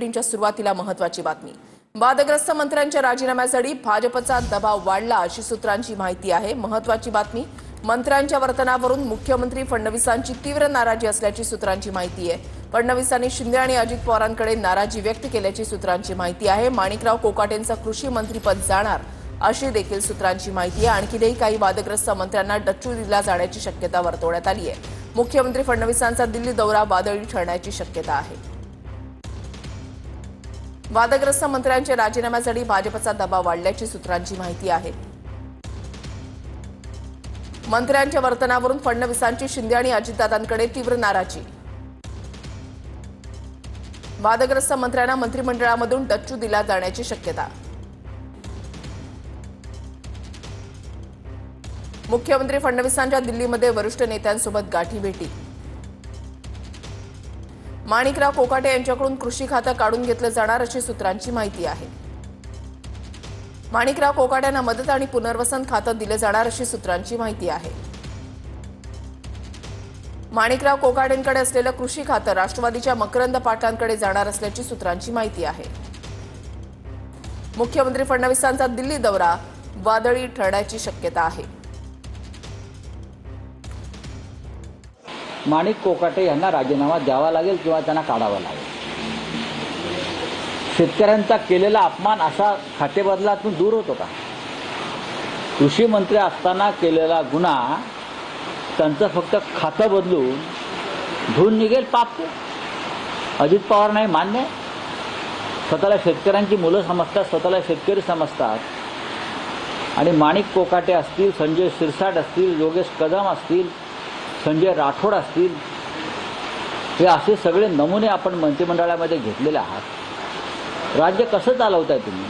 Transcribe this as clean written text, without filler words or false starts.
बुलेटिनच्या सुरुवातीला महत्त्वाची बातमी। वादग्रस्त मंत्र्यांच्या राजीनाम्यासाठी भाजपचा दबाव वाढला अशी सूत्रांची माहिती आहे। महत्त्वाची बातमी, मंत्र्यांच्या वर्तनावरून मुख्यमंत्री फडणवीसांची तीव्र नाराजी असल्याची सूत्रांची माहिती आहे। फडणवीसांनी शिंदे आणि अजित पवारांकडे नाराजी व्यक्त केल्याची सूत्रांची माहिती आहे। माणिकराव कोकाटेंचा कृषी मंत्रीपद जाणार अशी देखील सूत्रांची माहिती आहे। आणखीनही काही वादग्रस्त मंत्र्यांना डच्चू दिला जाण्याची शक्यता वर्तवण्यात आली आहे। मुख्यमंत्री फडणवीसांचा दिल्ली दौरा वादळी ठरण्याची शक्यता आहे। वादग्रस्त मंत्र्यांच्या राजीनाम्यासाठी भाजपचा दबाव वाढल्याची सूत्रांची माहिती आहे। मंत्र्यांच्या वर्तनावरून फडणवीसांची शिंदे आणि अजितदादांकडे तीव्र नाराजी। वादग्रस्त मंत्र्यांना मंत्रिमंडळामधून डच्चू दिला जाण्याची शक्यता। मुख्यमंत्री फडणवीसांच्या दिल्लीमध्ये वरिष्ठ नेत्यांसोबत गाठीभेटी। माणिकराव कोकाटे यांच्याकडून कृषी खातं काढून घेतलं जाणार अशी सूत्रांची माहिती आहे। माणिकराव कोकाट्यांना मदत आणि पुनर्वसन खातं दिलं जाणार अशी सूत्रांची माहिती आहे। माणिकराव कोकाटेंकडे असलेलं कृषी खातं राष्ट्रवादीच्या मकरंद पाटलांकडे जाणार असल्याची सूत्रांची माहिती आहे। मुख्यमंत्री फडणवीसांचा दिल्ली दौरा वादळी ठरण्याची शक्यता आहे। माणिक कोकाटे यांना राजीनामा द्यावा लागेल किंवा त्यांना काढावा लागेल। शेतकऱ्यांचा केलेला अपमान असा खातेबदलातून दूर होतो का? कृषी मंत्री असताना केलेला गुन्हा त्यांचं फक्त खातं बदलून धुवून निघेल पाप ते। अजित पवार नाही मान्य, स्वतःला शेतकऱ्यांची मुलं समजतात, स्वतःला शेतकरी समजतात। आणि माणिक कोकाटे असतील, संजय शिरसाट असतील, योगेश कदम असतील, संजय राठोड असतील, हे असे सगळे नमुने आपण मंत्रिमंडळामध्ये घेतलेले आहात। राज्य कसं चालवताय तुम्ही?